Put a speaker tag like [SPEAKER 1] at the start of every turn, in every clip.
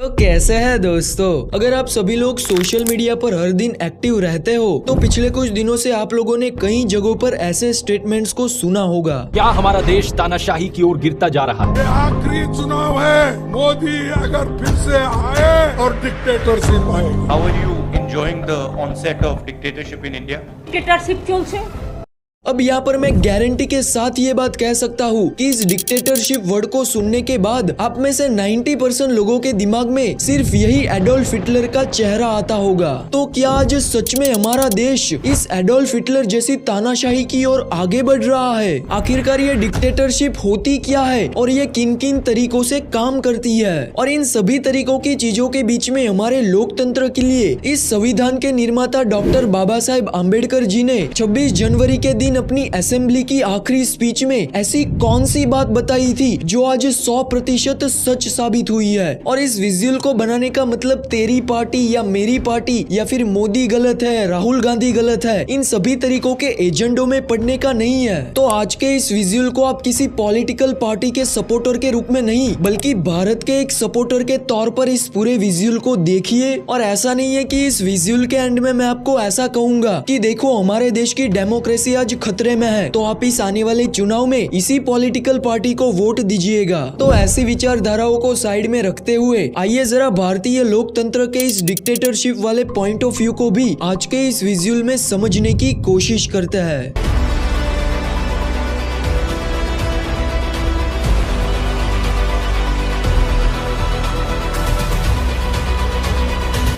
[SPEAKER 1] तो कैसे है दोस्तों, अगर आप सभी लोग सोशल मीडिया पर हर दिन एक्टिव रहते हो तो पिछले कुछ दिनों से आप लोगों ने कई जगहों पर ऐसे स्टेटमेंट्स को सुना होगा।
[SPEAKER 2] क्या हमारा देश तानाशाही की ओर गिरता जा रहा है?
[SPEAKER 3] ये आखिरी चुनाव है, मोदी अगर फिर से आए और डिक्टेटरशिप आए।
[SPEAKER 4] How are you enjoying the onset of dictatorship in India?
[SPEAKER 5] Dictatorship चलছে।
[SPEAKER 1] अब यहाँ पर मैं गारंटी के साथ ये बात कह सकता हूँ कि इस डिक्टेटरशिप वर्ड को सुनने के बाद आप में से 90% लोगों के दिमाग में सिर्फ यही एडोल्फ हिटलर का चेहरा आता होगा। तो क्या आज सच में हमारा देश इस एडोल्फ हिटलर जैसी तानाशाही की ओर आगे बढ़ रहा है? आखिरकार ये डिक्टेटरशिप होती क्या है और ये किन किन तरीकों से काम करती है, और इन सभी तरीकों की चीजों के बीच में हमारे लोकतंत्र के लिए इस संविधान के निर्माता डॉक्टर बाबा साहेब आम्बेडकर जी ने 26 जनवरी के दिन अपनी असेंबली की आखिरी स्पीच में ऐसी कौन सी बात बताई थी जो आज 100% सच साबित हुई है। और इस विजुअल को बनाने का मतलब तेरी पार्टी या मेरी पार्टी या फिर मोदी गलत है, राहुल गांधी गलत है, इन सभी तरीकों के एजेंडों में पढ़ने का नहीं है। तो आज के इस विजुअल को आप किसी पॉलिटिकल पार्टी के सपोर्टर के रूप में नहीं बल्कि भारत के एक सपोर्टर के तौर पर इस पूरे विजुअल को देखिए। और ऐसा नहीं है कि इस विजुअल के एंड में मैं आपको ऐसा कहूंगा कि देखो हमारे देश की डेमोक्रेसी आज खतरे में है, तो आप इस आने वाले चुनाव में इसी पॉलिटिकल पार्टी को वोट दीजिएगा। तो ऐसी विचारधाराओं को साइड में रखते हुए आइए जरा भारतीय लोकतंत्र के इस डिक्टेटरशिप वाले पॉइंट ऑफ व्यू को भी आज के इस विजुअल में समझने की कोशिश करते हैं।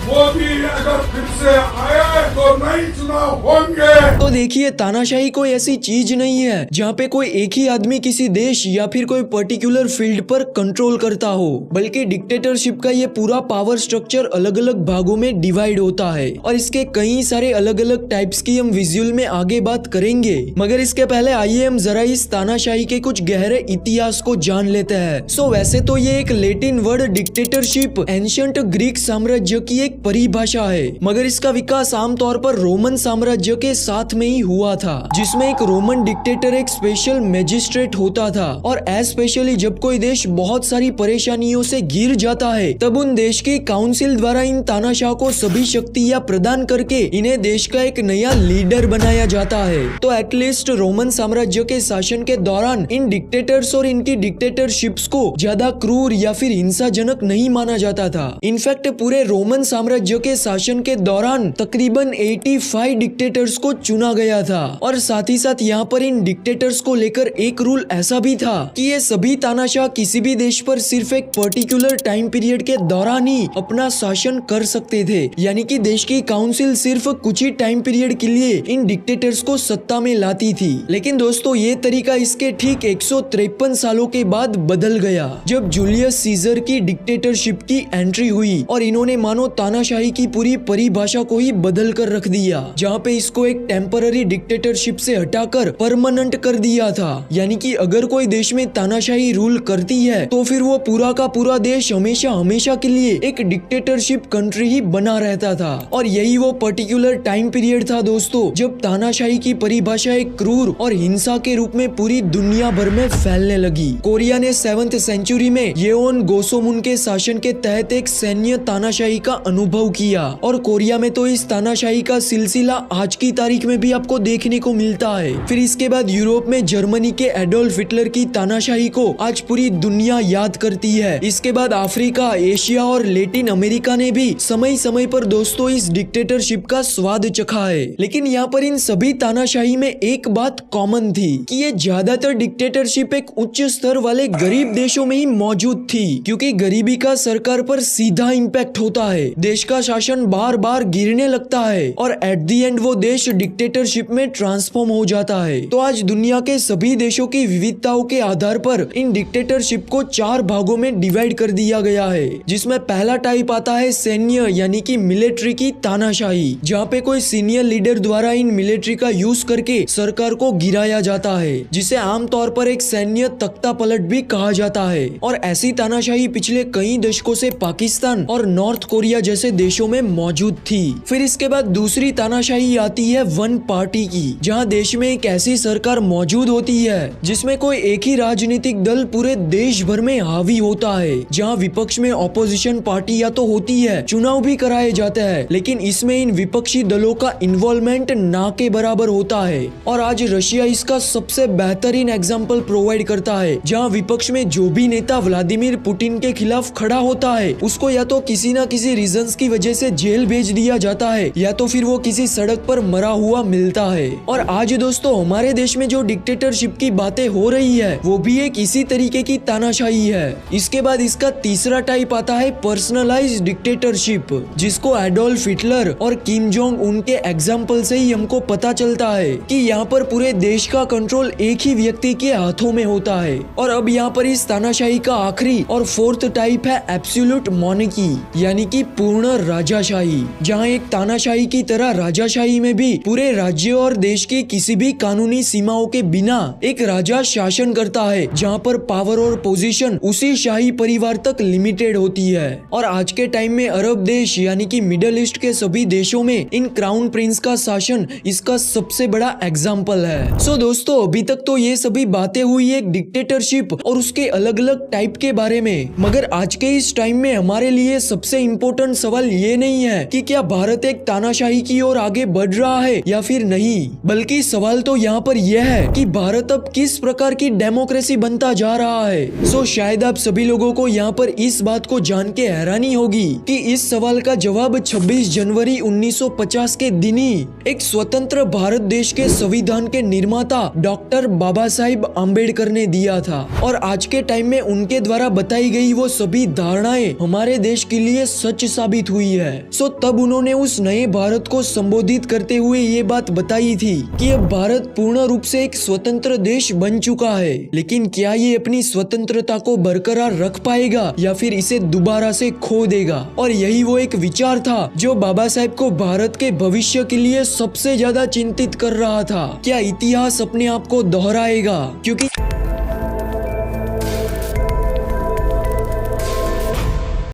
[SPEAKER 3] मोदी अगर फिर से आए तो नए चुनाव होंगे।
[SPEAKER 1] तो देखिए, तानाशाही कोई ऐसी चीज नहीं है जहाँ पे कोई एक ही आदमी किसी देश या फिर कोई पर्टिकुलर फील्ड पर कंट्रोल करता हो, बल्कि डिक्टेटरशिप का ये पूरा पावर स्ट्रक्चर अलग अलग भागों में डिवाइड होता है और इसके कई सारे अलग अलग टाइप्स की हम विजुअल में आगे बात करेंगे। मगर इसके पहले आइए हम जरा इस तानाशाही के कुछ गहरे इतिहास को जान लेते हैं। सो वैसे तो ये एक Latin word dictatorship ancient Greek साम्राज्य की एक परिभाषा है, मगर इसका विकास आमतौर पर रोमन साम्राज्य के साथ में ही हुआ था, जिसमें एक रोमन डिक्टेटर एक स्पेशल मैजिस्ट्रेट होता था। और स्पेशली जब कोई देश बहुत सारी परेशानियों से घिर जाता है तब उन देश की काउंसिल द्वारा इन तानाशाह को सभी शक्तियां प्रदान करके इन्हें देश का एक नया लीडर बनाया जाता है। तो एटलीस्ट रोमन साम्राज्य के शासन के दौरान इन डिक्टेटर्स और इनकी डिक्टेटरशिप्स को ज्यादा क्रूर या फिर हिंसाजनक नहीं माना जाता था। इनफैक्ट पूरे रोमन साम्राज्य के शासन के दौरान तकरीबन 85 डिक्टेटर्स को चुना गया था। और साथ ही साथ यहाँ पर इन डिक्टेटर्स को लेकर एक रूल ऐसा भी था कि ये सभी तानाशाह किसी भी देश पर सिर्फ एक पर्टिकुलर टाइम पीरियड के दौरान ही अपना शासन कर सकते थे, यानी कि देश की काउंसिल सिर्फ कुछ ही टाइम पीरियड के लिए इन डिक्टेटर्स को सत्ता में लाती थी। लेकिन दोस्तों ये तरीका इसके ठीक 153 सालों के बाद बदल गया, जब जूलियस सीजर की डिक्टेटरशिप की एंट्री हुई और इन्होंने मानो तानाशाही की पूरी परिभाषा को ही बदल कर रख दिया, जहाँ पे इसको एक टेम्पररी डिक्टेटरशिप से हटाकर परमानेंट कर दिया था। यानी कि अगर कोई देश में तानाशाही रूल करती है तो फिर वो पूरा का पूरा देश हमेशा हमेशा के लिए एक डिक्टेटरशिप कंट्री ही बना रहता था। और यही वो पर्टिकुलर टाइम पीरियड था दोस्तों जब तानाशाही की परिभाषा एक क्रूर और हिंसा के रूप में पूरी दुनिया भर में फैलने लगी। कोरिया ने 7th सेंचुरी में येओन गोसोमुन के शासन के तहत एक सैन्य तानाशाही का अनुभव किया, और कोरिया में तो इस तानाशाही का सिलसिला आज की तारीख में भी आपको देखने को मिलता है। फिर इसके बाद यूरोप में जर्मनी के एडोल्फ हिटलर की तानाशाही को आज पूरी दुनिया याद करती है। इसके बाद अफ्रीका, एशिया और लैटिन अमेरिका ने भी समय समय पर दोस्तों इस डिक्टेटरशिप का स्वाद चखा है। लेकिन यहाँ पर इन सभी तानाशाही में एक बात कॉमन थी कि ये ज्यादातर डिक्टेटरशिप एक उच्च स्तर वाले गरीब देशों में ही मौजूद थी, क्योंकि गरीबी का सरकार पर सीधा इम्पैक्ट होता है, देश का शासन बार बार गिरने लगता है और एट दी एंड वो देश डिक्टेटरशिप में ट्रांसफॉर्म हो जाता है। तो आज दुनिया के सभी देशों की विविधताओं के आधार पर इन डिक्टेटरशिप को 4 भागों में डिवाइड कर दिया गया है, जिसमें पहला टाइप आता है सैन्य यानी कि मिलिट्री की तानाशाही, जहाँ पे कोई सीनियर लीडर द्वारा इन मिलिट्री का यूज करके सरकार को गिराया जाता है, जिसे आमतौर पर एक सैन्य तख्ता पलट भी कहा जाता है। और ऐसी तानाशाही पिछले कई दशकों से पाकिस्तान और नॉर्थ कोरिया जैसे देशों में मौजूद थी। फिर इसके बाद दूसरी तानाशाही आती है वन पार्टी की, जहां देश में एक ऐसी सरकार मौजूद होती है जिसमें कोई एक ही राजनीतिक दल पूरे देश भर में हावी होता है, जहां विपक्ष में ऑपोजिशन पार्टी या तो होती है, चुनाव भी कराए जाते हैं, लेकिन इसमें इन विपक्षी दलों का इन्वॉल्वमेंट ना के बराबर होता है। और आज रशिया इसका सबसे बेहतरीन एग्जाम्पल प्रोवाइड करता है, जहां विपक्ष में जो भी नेता व्लादिमीर पुतिन के खिलाफ खड़ा होता है उसको या तो किसी न किसी रीजंस की वजह से जेल भेज दिया जाता है या तो फिर वो किसी सड़क पर मरा हुआ मिलता है। और आज दोस्तों हमारे देश में जो डिक्टेटरशिप की बातें हो रही है वो भी एक इसी तरीके की तानाशाही है। इसके बाद इसका तीसरा टाइप आता है पर्सनलाइज्ड डिक्टेटरशिप, जिसको एडोल्फ हिटलर और किम जोंग उनके एग्जाम्पल से ही हमको पता चलता है कि यहाँ पर पूरे देश का कंट्रोल एक ही व्यक्ति के हाथों में होता है। और अब यहाँ पर इस तानाशाही का आखिरी और फोर्थ टाइप है एब्सोल्यूट मोनार्की, यानी कि पूर्ण राजाशाही, जहाँ एक तानाशाही की तरह राजाशाही में भी पूरे राज्य और देश की किसी भी कानूनी सीमाओं के बिना एक राजा शासन करता है, जहाँ पर पावर और पोजीशन उसी शाही परिवार तक लिमिटेड होती है। और आज के टाइम में अरब देश यानी कि मिडिल ईस्ट के सभी देशों में इन क्राउन प्रिंस का शासन इसका सबसे बड़ा एग्जाम्पल है। सो दोस्तों अभी तक तो ये सभी बातें हुई एक डिक्टेटरशिप और उसके अलग अलग टाइप के बारे में, मगर आज के इस टाइम में हमारे लिए सबसे इम्पोर्टेंट सवाल ये नहीं है कि क्या भारत एक तानाशाही की ओर आगे बढ़ रहा है या फिर नहीं, बल्कि सवाल तो यहाँ पर यह है कि भारत अब किस प्रकार की डेमोक्रेसी बनता जा रहा है। सो शायद आप सभी लोगों को यहाँ पर इस बात को जान के हैरानी होगी कि इस सवाल का जवाब 26 जनवरी 1950 के दिन ही एक स्वतंत्र भारत देश के संविधान के निर्माता डॉक्टर बाबा साहिब आम्बेडकर ने दिया था। और आज के टाइम में उनके द्वारा बताई गई वो सभी धारणाएं हमारे देश के लिए सच साबित हुई है। सो तब उन्होंने उस नए भारत को संबोधित करते हुए ये बात बताई थी कि अब भारत पूर्ण रूप से एक स्वतंत्र देश बन चुका है, लेकिन क्या ये अपनी स्वतंत्रता को बरकरार रख पाएगा या फिर इसे दोबारा से खो देगा। और यही वो एक विचार था जो बाबा साहेब को भारत के भविष्य के लिए सबसे ज्यादा चिंतित कर रहा था। क्या इतिहास अपने आप को दोहराएगा? क्योंकि